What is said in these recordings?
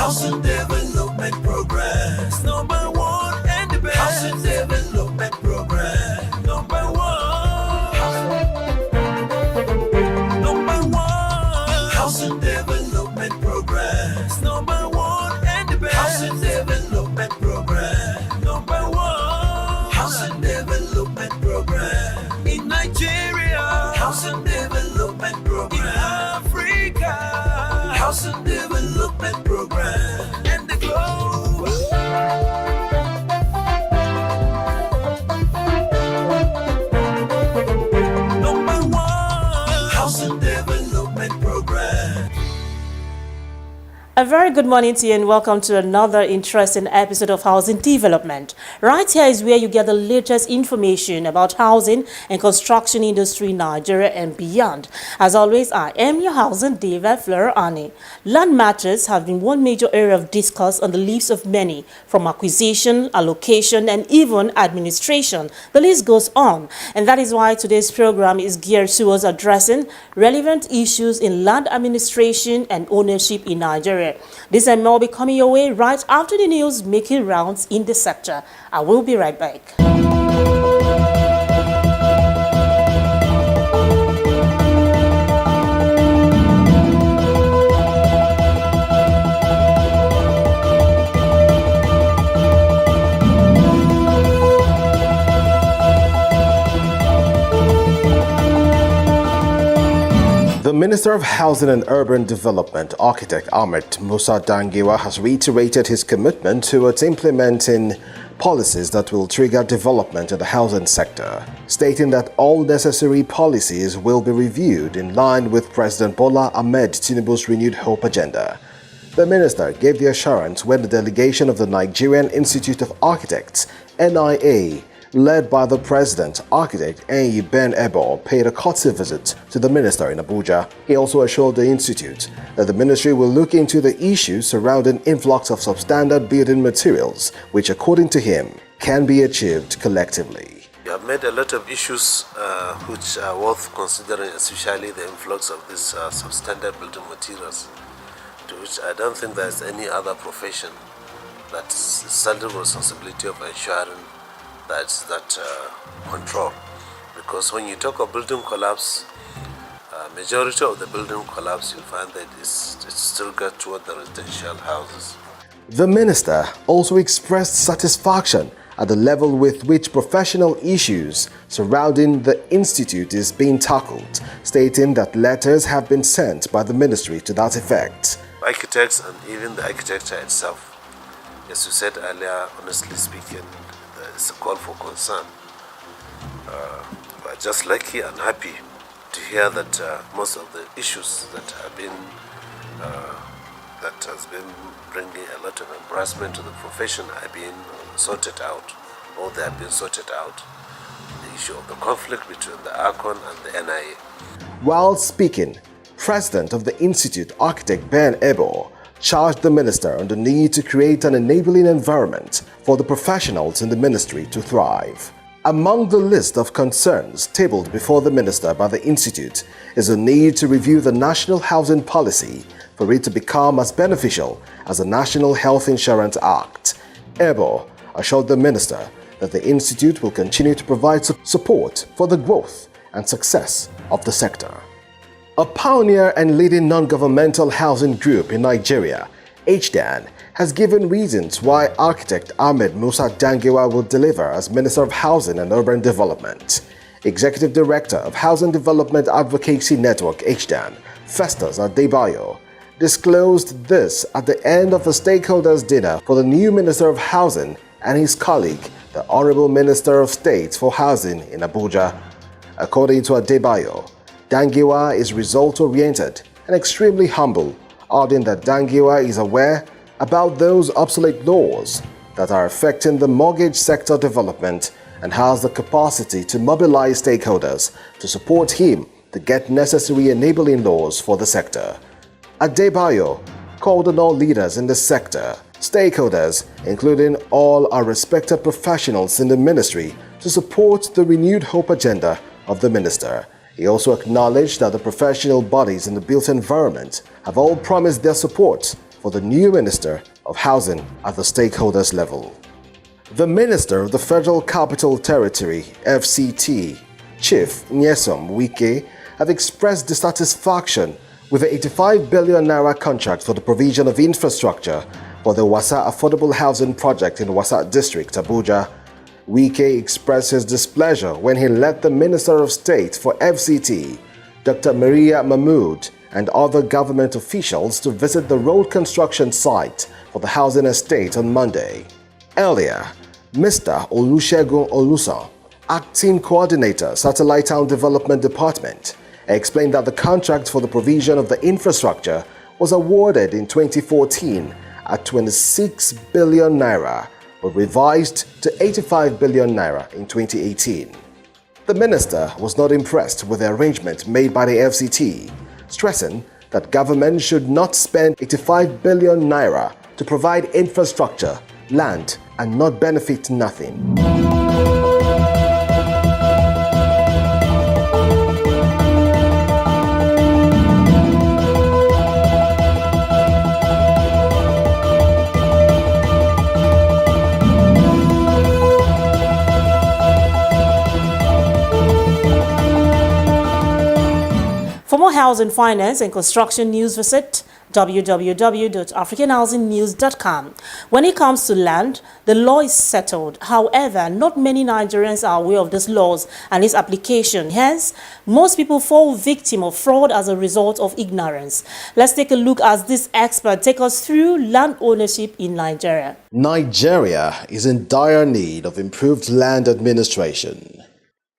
Housing Development Progress. Number one and the best. Housing Development Progress. Number one. Number one. Housing Development Progress. Number one and the best. Housing Development Progress. Number one. Housing Development Progress. In Nigeria. Housing Development Progress. In Africa. Housing Development Program and the globe. Number one, Housing Development Program. A very good morning to you and welcome to another interesting episode of Housing Development. Right here is where you get the latest information about housing and construction industry in Nigeria and beyond. As always, I am your housing diva, Fleur Ani. Land matters have been one major area of discourse on the lips of many, from acquisition, allocation, and even administration. The list goes on, and that is why today's program is geared towards addressing relevant issues in land administration and ownership in Nigeria. This and more will be coming your way right after the news making rounds in the sector. I will be right back. The Minister of Housing and Urban Development, Architect Ahmed Musa Dangiwa, has reiterated his commitment towards implementing policies that will trigger development in the housing sector, stating that all necessary policies will be reviewed in line with President Bola Ahmed Tinubu's renewed hope agenda. The minister gave the assurance when the delegation of the Nigerian Institute of Architects, NIA, led by the President, Architect Enyi Ben Ebo, paid a courtesy visit to the minister in Abuja. He also assured the institute that the ministry will look into the issues surrounding influx of substandard building materials, which, according to him, can be achieved collectively. We have made a lot of issues which are worth considering, especially the influx of these substandard building materials, to which I don't think there's any other profession that is solely responsibility of ensuring that control, because when you talk of building collapse, majority of the building collapse, you'll find that it's still got toward the residential houses. The minister also expressed satisfaction at the level with which professional issues surrounding the institute is being tackled, stating that letters have been sent by the ministry to that effect. Architects and even the architecture itself, as you said earlier, honestly speaking, it's a call for concern. We're just lucky and happy to hear that most of the issues that have been that has been bringing a lot of embarrassment to the profession are being sorted out, or they have been sorted out. The issue of the conflict between the ARCON and the NIA. While speaking, President of the Institute, Architect Ben Ebo, charged the minister on the need to create an enabling environment for the professionals in the ministry to thrive. Among the list of concerns tabled before the minister by the institute is the need to review the national housing policy for it to become as beneficial as the National Health Insurance Act. Ebo assured the minister that the institute will continue to provide support for the growth and success of the sector. A pioneer and leading non-governmental housing group in Nigeria, HDAN, has given reasons why Architect Ahmed Musa Dangiwa will deliver as Minister of Housing and Urban Development. Executive Director of Housing Development Advocacy Network, HDAN, Festus Adebayo, disclosed this at the end of a stakeholders' dinner for the new Minister of Housing and his colleague, the Honorable Minister of State for Housing in Abuja. According to Adebayo, Dangiwa is result-oriented and extremely humble, adding that Dangiwa is aware about those obsolete laws that are affecting the mortgage sector development and has the capacity to mobilize stakeholders to support him to get necessary enabling laws for the sector. Adebayo called on all leaders in the sector, stakeholders, including all our respected professionals in the ministry, to support the renewed hope agenda of the minister. He also acknowledged that the professional bodies in the built environment have all promised their support for the new Minister of Housing at the stakeholders level. The Minister of the Federal Capital Territory, FCT, Chief Nyesom Wike, have expressed dissatisfaction with the 85 billion naira contract for the provision of infrastructure for the Wasa Affordable Housing Project in Wasa District, Abuja. Wike expressed his displeasure when he led the Minister of State for FCT, Dr. Maria Mahmood, and other government officials to visit the road construction site for the housing estate on Monday. Earlier, Mr. Olusegun Olusan, Acting Coordinator, Satellite Town Development Department, explained that the contract for the provision of the infrastructure was awarded in 2014 at 26 billion naira, but revised to 85 billion naira in 2018. The minister was not impressed with the arrangement made by the FCT, stressing that government should not spend 85 billion naira to provide infrastructure, land, and not benefit nothing. For more housing, finance, and construction news, visit www.africanhousingnews.com. When it comes to land, the law is settled. However, not many Nigerians are aware of these laws and its application. Hence, most people fall victim of fraud as a result of ignorance. Let's take a look as this expert takes us through land ownership in Nigeria. Nigeria is in dire need of improved land administration.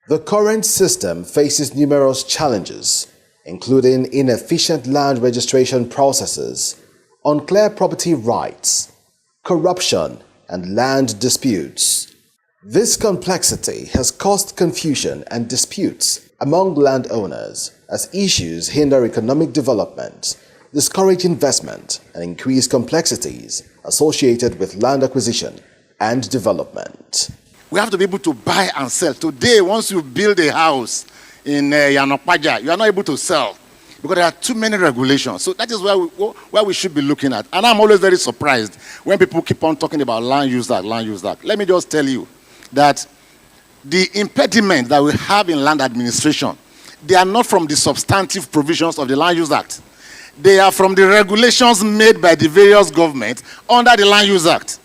The current system faces numerous challenges, including inefficient land registration processes, unclear property rights, corruption, and land disputes. This complexity has caused confusion and disputes among landowners as issues hinder economic development, discourage investment, and increase complexities associated with land acquisition and development. We have to be able to buy and sell. Today, once you build a house in Yanokpaja, you are not able to sell because there are too many regulations. So that is where we should be looking at. And I'm always very surprised when people keep on talking about land use act, land use act. Let me just tell you that the impediment that we have in land administration, they are not from the substantive provisions of the Land Use Act. They are from the regulations made by the various governments under the Land Use Act.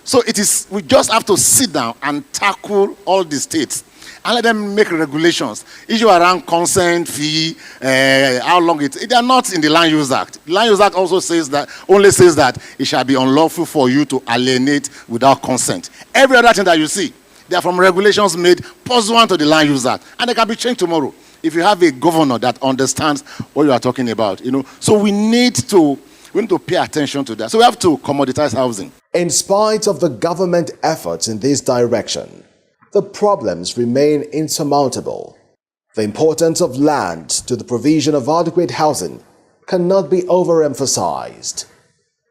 So we just have to sit down and tackle all the states and let them make regulations. Issue around consent, fee, how long they are not in the Land Use Act. The Land Use Act also only says that it shall be unlawful for you to alienate without consent. Every other thing that you see, they are from regulations made pursuant to the Land Use Act, and they can be changed tomorrow if you have a governor that understands what you are talking about. So we need to pay attention to that. So we have to commoditize housing. In spite of the government efforts in this direction, the problems remain insurmountable. The importance of land to the provision of adequate housing cannot be overemphasized.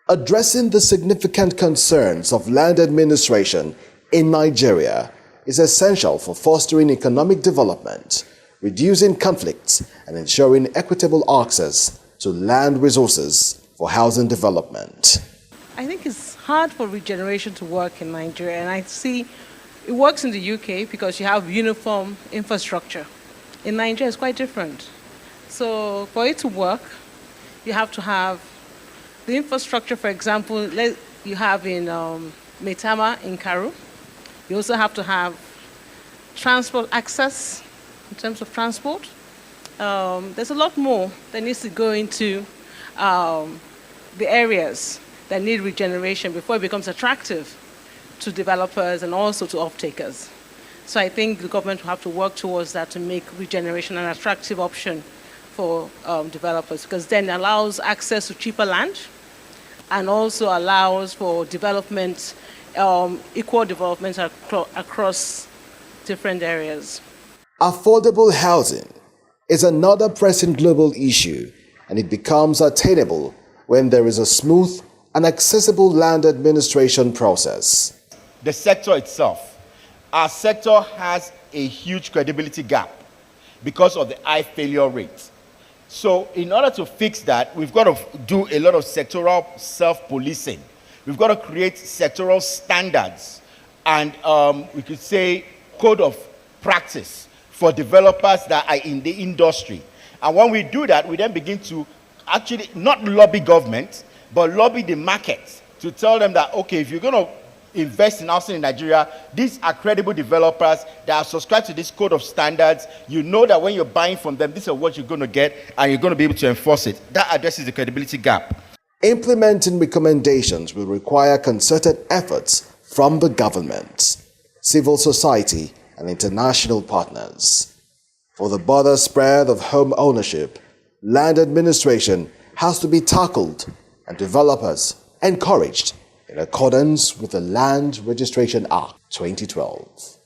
Addressing the significant concerns of land administration in Nigeria is essential for fostering economic development, reducing conflicts, and ensuring equitable access to land resources for housing development. I think it's hard for regeneration to work in Nigeria, and I see it works in the UK because you have uniform infrastructure. In Nigeria, it's quite different. So for it to work, you have to have the infrastructure. For example, you have in Maitama in Karu. You also have to have transport access in terms of transport. There's a lot more that needs to go into the areas that need regeneration before it becomes attractive to developers and also to off-takers. So I think the government will have to work towards that to make regeneration an attractive option for developers, because then it allows access to cheaper land and also allows for development, equal development across different areas. Affordable housing is another pressing global issue, and it becomes attainable when there is a smooth and accessible land administration process. The sector itself, our sector has a huge credibility gap because of the high failure rate. So in order to fix that, we've got to do a lot of sectoral self-policing. We've got to create sectoral standards and we could say code of practice for developers that are in the industry. And when we do that, we then begin to actually not lobby government, but lobby the market to tell them that, okay, if you're going to invest in housing in Nigeria, these are credible developers that are subscribed to this code of standards. You know that when you're buying from them, this is what you're going to get, and you're going to be able to enforce it. That addresses the credibility gap. Implementing recommendations will require concerted efforts from the government, civil society, and international partners. For the broader spread of home ownership, land administration has to be tackled and developers encouraged in accordance with the Land Registration Act 2012.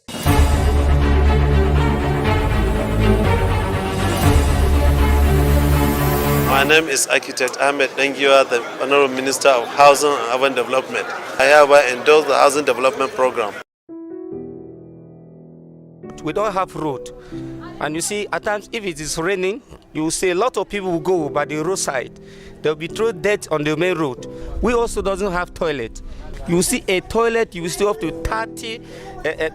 My name is Architect Ahmed Dengiwa, the Honorable Minister of Housing and Urban Development. I hereby endorse the Housing Development Program. We don't have road, and you see at times if it is raining, you will see a lot of people will go by the roadside. They'll be thrown dirt on the main road. We also doesn't have toilet. You will see a toilet, you will see up to 30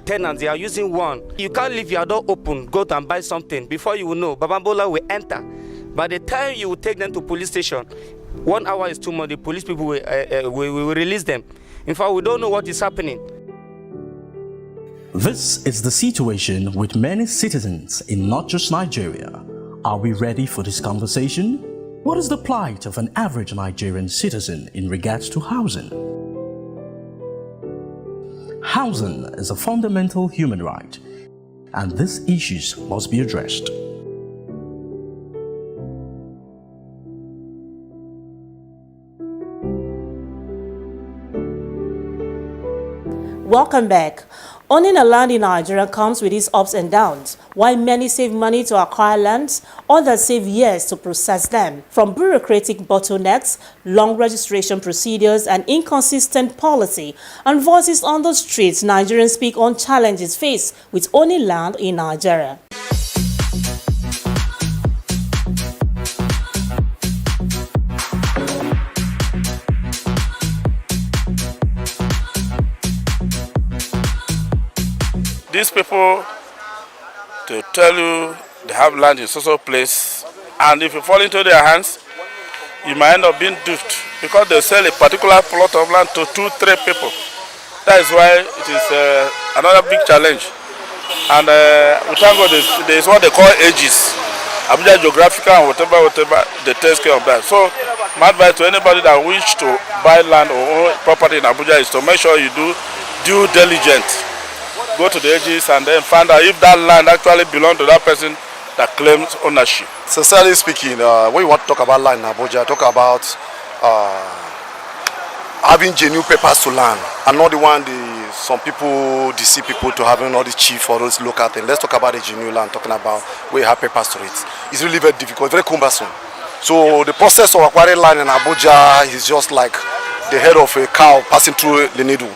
tenants, they are using one. You can't leave your door open, go out and buy something. Before you will know, Babambola will enter. By the time you will take them to police station, 1 hour is too much, the police people will release them. In fact, we don't know what is happening. This is the situation with many citizens in not just Nigeria. Are we ready for this conversation? What is the plight of an average Nigerian citizen in regards to housing? Housing is a fundamental human right, and these issues must be addressed. Welcome back. Owning a land in Nigeria comes with its ups and downs. While many save money to acquire lands, others save years to process them. From bureaucratic bottlenecks, long registration procedures, and inconsistent policy, and voices on the streets, Nigerians speak on challenges faced with owning land in Nigeria. These people, to tell you they have land in social place, and if you fall into their hands, you might end up being duped because they sell a particular plot of land to 2-3 people. That is why it is another big challenge. And we thank God there is what they call ages, Abuja geographical and whatever, they take care of that. So my advice to anybody that wish to buy land or own property in Abuja is to make sure you do due diligence. Go to the edges and then find out if that land actually belongs to that person that claims ownership. Sincerely speaking, when you want to talk about land in Abuja, talk about having genuine papers to land and not the one some people deceive people to having all the chief or those local things. Let's talk about the genuine land, talking about where you have papers to it. It's really very difficult, very cumbersome. So the process of acquiring land in Abuja is just like the head of a cow passing through the needle.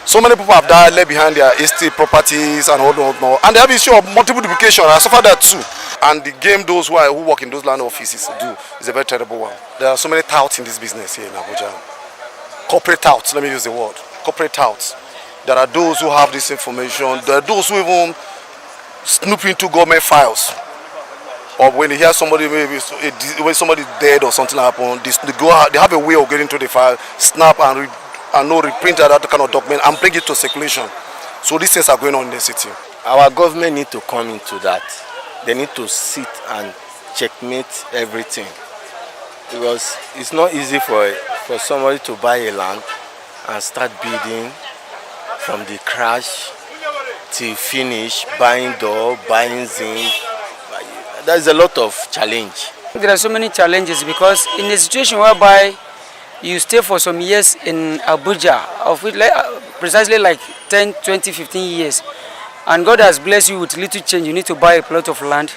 So many people have died, left behind their estate properties and all. And they have issue of multiple duplication. I suffer that too. And the game those who work in those land offices do is a very terrible one. There are so many touts in this business here in Abuja. Corporate touts, let me use the word. Corporate touts. There are those who have this information. There are those who even snoop into government files. Or when they hear somebody, maybe when somebody dead or something happened, they have a way of getting to the file, snap and reprint that kind of document and bring it to circulation. So these things are going on in the city. Our government need to come into that. They need to sit and checkmate everything. Because it's not easy for somebody to buy a land and start building from the crash till finish, buying door, buying zinc. There's a lot of challenge. There are so many challenges because in a situation whereby you stay for some years in Abuja, of which precisely like 10, 20, 15 years, and God has blessed you with little change, you need to buy a plot of land.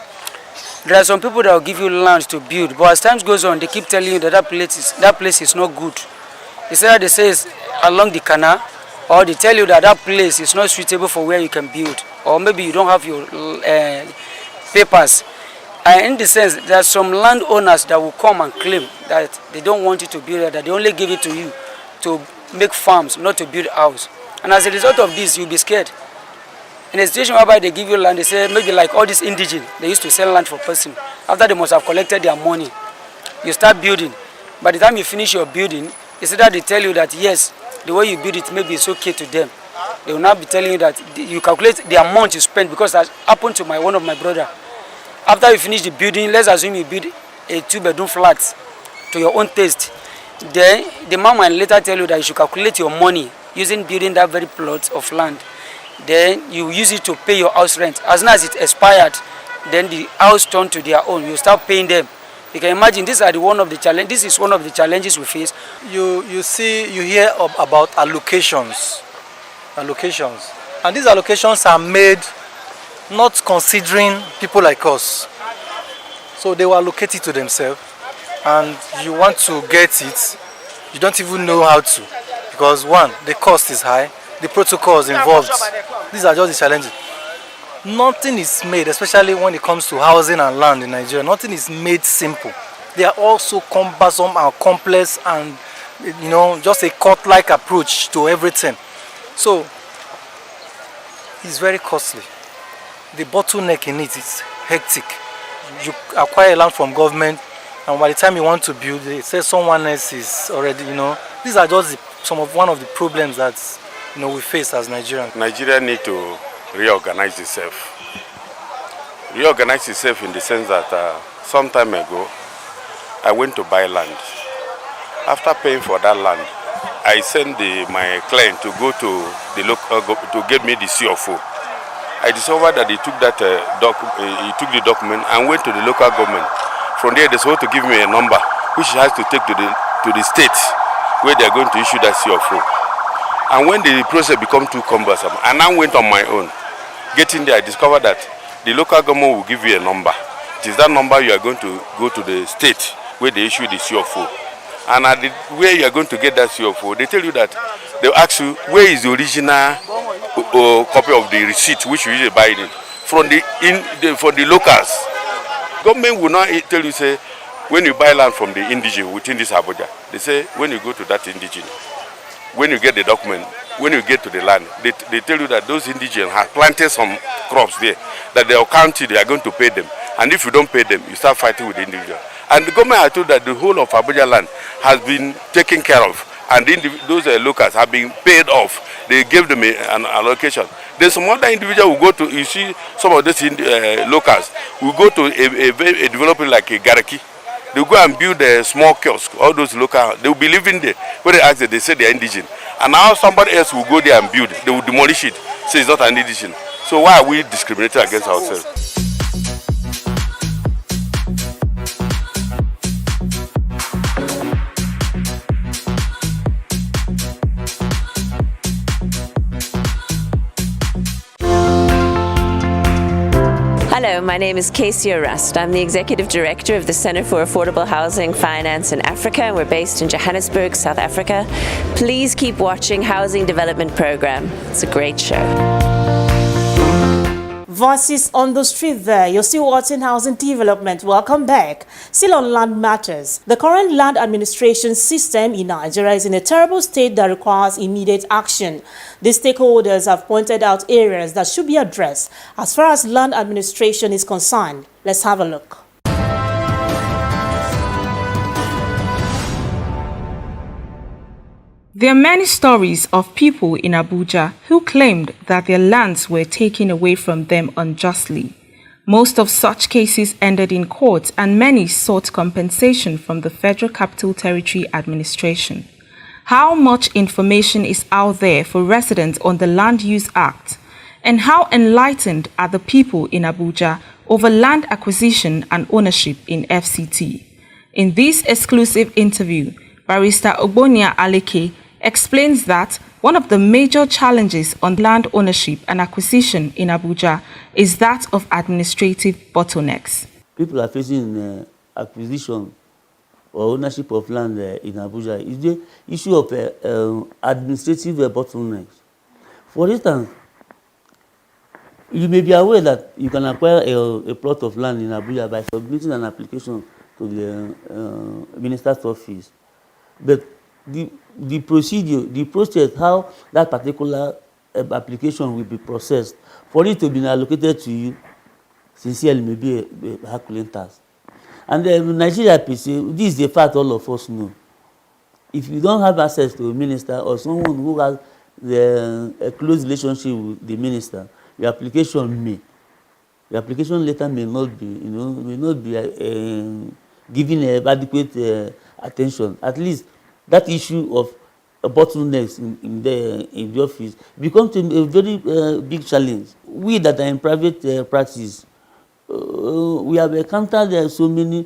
There are some people that will give you land to build, but as time goes on, they keep telling you that that place is not good. It's either they say it's along the canal, or they tell you that that place is not suitable for where you can build, or maybe you don't have your papers. And in the sense, there are some landowners that will come and claim that they don't want you to build it, that they only give it to you to make farms, not to build a house. And as a result of this, you'll be scared. In a situation whereby they give you land, they say maybe like all these indigenous, they used to sell land for person. After they must have collected their money, you start building. By the time you finish your building, it's either they tell you that yes, the way you build it maybe it's okay to them. They will not be telling you that you calculate the amount you spend, because that happened to one of my brother. After you finish the building, let's assume you build a 2-bedroom flat to your own taste. Then the man will later tell you that you should calculate your money using building that very plot of land. Then you use it to pay your house rent. As soon as it expired, then the house turned to their own. You start paying them. You can imagine this is one of the challenges we face. You hear about allocations, and these allocations are made not considering people like us. So they will allocate it to themselves, and you want to get it, you don't even know how to, because one, the cost is high, the protocols involved. These are just the challenges. Nothing is made, especially when it comes to housing and land in Nigeria, nothing is made simple. They are also cumbersome and complex, and just a court-like approach to everything. So it's very costly. The bottleneck in it is hectic. You acquire land from government, and by the time you want to build, they say someone else is already, These are just one of the problems that we face as Nigerians. Nigeria need to reorganize itself. Reorganize itself in the sense that some time ago, I went to buy land. After paying for that land, I sent my client to go to the local to get me the CFO. I discovered that he took the document and went to the local government. From there, they're supposed to give me a number, which he has to take to the state, where they're going to issue that CFO. And when the process became too cumbersome, I now went on my own. Getting there, I discovered that the local government will give you a number. It is that number you are going to go to the state where they issue the CFO. And at where you are going to get that CFO, they tell you that they'll ask you where is the original copy of the receipt which you usually buy it from the locals. Government will not tell you, say, when you buy land from the indigenous within this Abuja, they say when you go to that indigenous, when you get the document, when you get to the land, they tell you that those indigenous have planted some crops there, that they are counted, they are going to pay them. And if you don't pay them, you start fighting with the individual. And the government has told that the whole of Abuja land has been taken care of, and those locals have been paid off. They gave them an allocation. Then some other individual will go to, you see, some of these locals will go to a developer like a Garaki. They go and build a small kiosk. All those local, they will be living there. When they ask them, they say they are indigenous. And now somebody else will go there and build. They will demolish it, say it's not an indigenous. So why are we discriminating against ourselves? Hello, my name is Casey Arrest. I'm the Executive Director of the Centre for Affordable Housing Finance in Africa, and we're based in Johannesburg, South Africa. Please keep watching Housing Development Programme. It's a great show. Voices on the street there. You're still watching Housing Development. Welcome back. Still on land matters. The current land administration system in Nigeria is in a terrible state that requires immediate action. The stakeholders have pointed out areas that should be addressed as far as land administration is concerned. Let's have a look. There are many stories of people in Abuja who claimed that their lands were taken away from them unjustly. Most of such cases ended in court, and many sought compensation from the Federal Capital Territory Administration. How much information is out there for residents on the Land Use Act? And how enlightened are the people in Abuja over land acquisition and ownership in FCT? In this exclusive interview, Barrister Ogbonia Aleke explains that one of the major challenges on land ownership and acquisition in Abuja is that of administrative bottlenecks. People are facing acquisition or ownership of land in Abuja is the issue of administrative bottlenecks. For instance, You may be aware that you can acquire a plot of land in Abuja by submitting an application to the minister's office. But the procedure, the process, how that particular application will be processed, for it to be allocated to you, sincerely may be a Herculean task. And Nigeria, this is the fact all of us know. If you don't have access to a minister or someone who has a close relationship with the minister, your application letter may not be given adequate attention. At least that issue of bottlenecks in the office becomes a very big challenge. We that are in private practice, we have encountered so many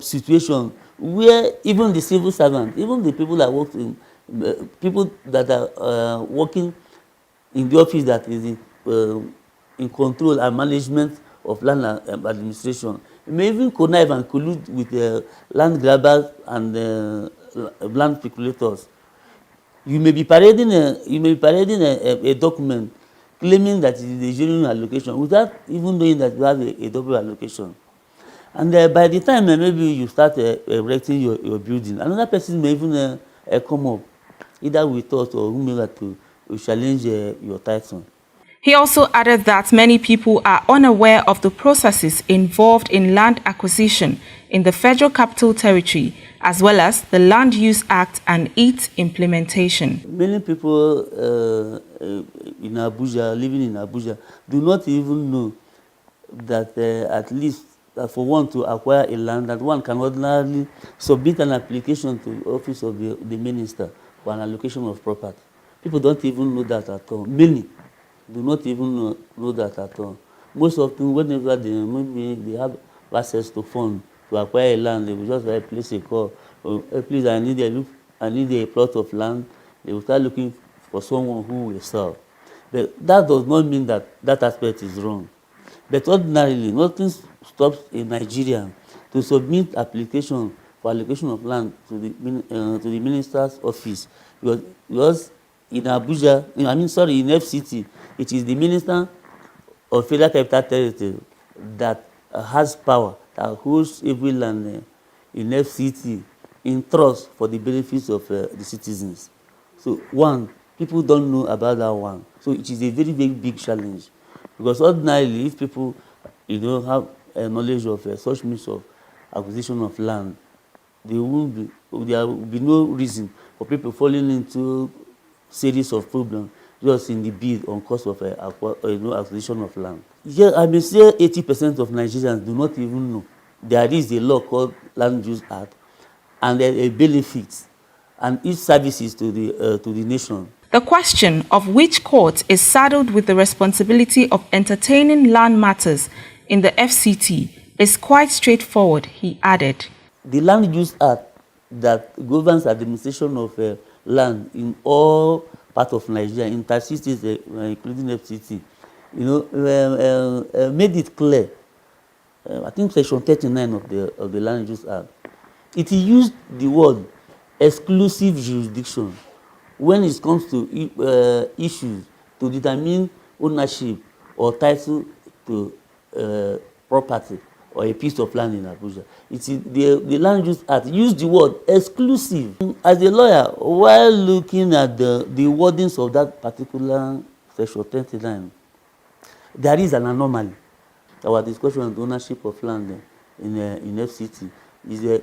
situations where even the civil servants, even the people that work in people that are working in the office that is in control and management of land administration, may even connive and collude with land grabbers and land speculators. You may be parading a document claiming that it is a genuine allocation without even knowing that you have a double allocation. And by the time maybe you start erecting your building, another person may even come up, either with us or whomever, to challenge your title. He also added that many people are unaware of the processes involved in land acquisition in the Federal Capital Territory, as well as the Land Use Act and its implementation. Many people in Abuja, living in Abuja, do not even know that at least for one to acquire a land, that one can ordinarily submit an application to the office of the minister for an allocation of property. People don't even know that at all. Many do not even know that at all. Most often, whenever they have access to funds to acquire a land, they will just place a call. Oh, please, I need a plot of land. They will start looking for someone who will sell. But that does not mean that that aspect is wrong. But ordinarily, nothing stops a Nigerian to submit application for allocation of land to the minister's office, because in Abuja, in FCT, it is the Minister of Federal Capital Territory that has power, that holds every land in FCT in trust for the benefits of the citizens. So people don't know about that one. So it is a very, very big challenge, because ordinarily, if people have a knowledge of such means of acquisition of land, there will be no reason for people falling into series of problems just in the bid on cost of acquisition of land. Yeah, I may say 80% of Nigerians do not even know there is a law called Land Use Act, and there are benefits and its services to the nation. The question of which court is saddled with the responsibility of entertaining land matters in the FCT is quite straightforward, he added. The Land Use Act that governs administration of land in all parts of Nigeria, intercities, including FCT, made it clear. I think Section 39 of the Land Use Act. It used the word exclusive jurisdiction when it comes to issues to determine ownership or title to property or a piece of land in Abuja. The Land Use Act used the word exclusive. As a lawyer, while looking at the wordings of that particular Section 39, there is an anomaly. Our discussion on the ownership of land in FCT is a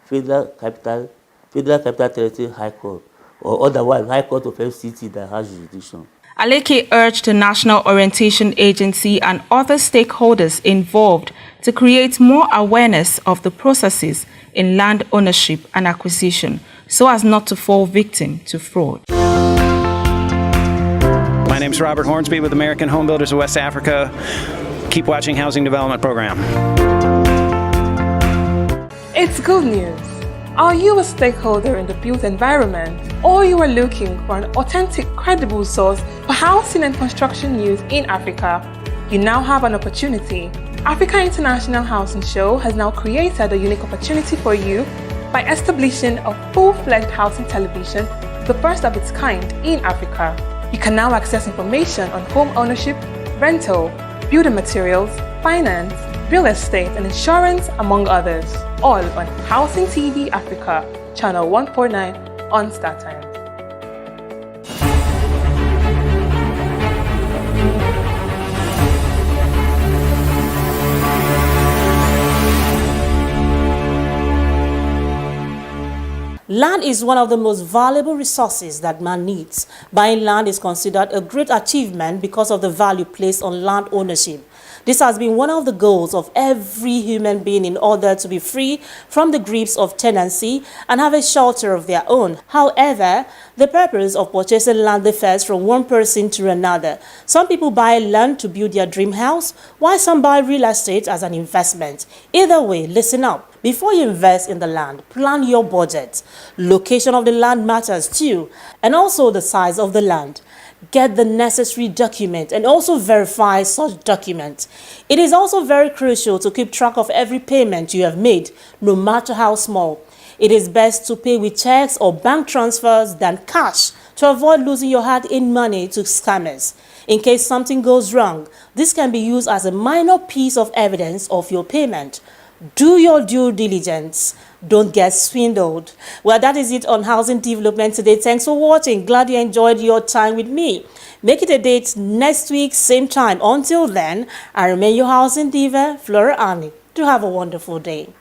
Federal Capital Territory High Court, or otherwise High Court of FCT that has jurisdiction. Aleke urged the National Orientation Agency and other stakeholders involved to create more awareness of the processes in land ownership and acquisition so as not to fall victim to fraud. My name is Robert Hornsby with American Home Builders of West Africa. Keep watching Housing Development Program. It's good news. Are you a stakeholder in the built environment, or you are looking for an authentic, credible source for housing and construction news in Africa? You now have an opportunity. Africa International Housing Show has now created a unique opportunity for you by establishing a full-fledged housing television, the first of its kind in Africa. You can now access information on home ownership, rental, building materials, finance, real estate and insurance, among others. All on Housing TV Africa, channel 149 on StarTimes. Land is one of the most valuable resources that man needs. Buying land is considered a great achievement because of the value placed on land ownership. This has been one of the goals of every human being in order to be free from the grips of tenancy and have a shelter of their own. However, the purpose of purchasing land differs from one person to another. Some people buy land to build their dream house, while some buy real estate as an investment. Either way, listen up. Before you invest in the land, plan your budget. Location of the land matters too, and also the size of the land. Get the necessary document and also verify such documents. It is also very crucial to keep track of every payment you have made, no matter how small. It is best to pay with checks or bank transfers than cash to avoid losing your hard-earned money to scammers. In case something goes wrong, this can be used as a minor piece of evidence of your payment. Do your due diligence. Don't get swindled. Well, that is it on housing development today. Thanks for watching. Glad you enjoyed your time with me. Make it a date next week, same time. Until then, I remain your housing diva, Flora Annie. Do have a wonderful day.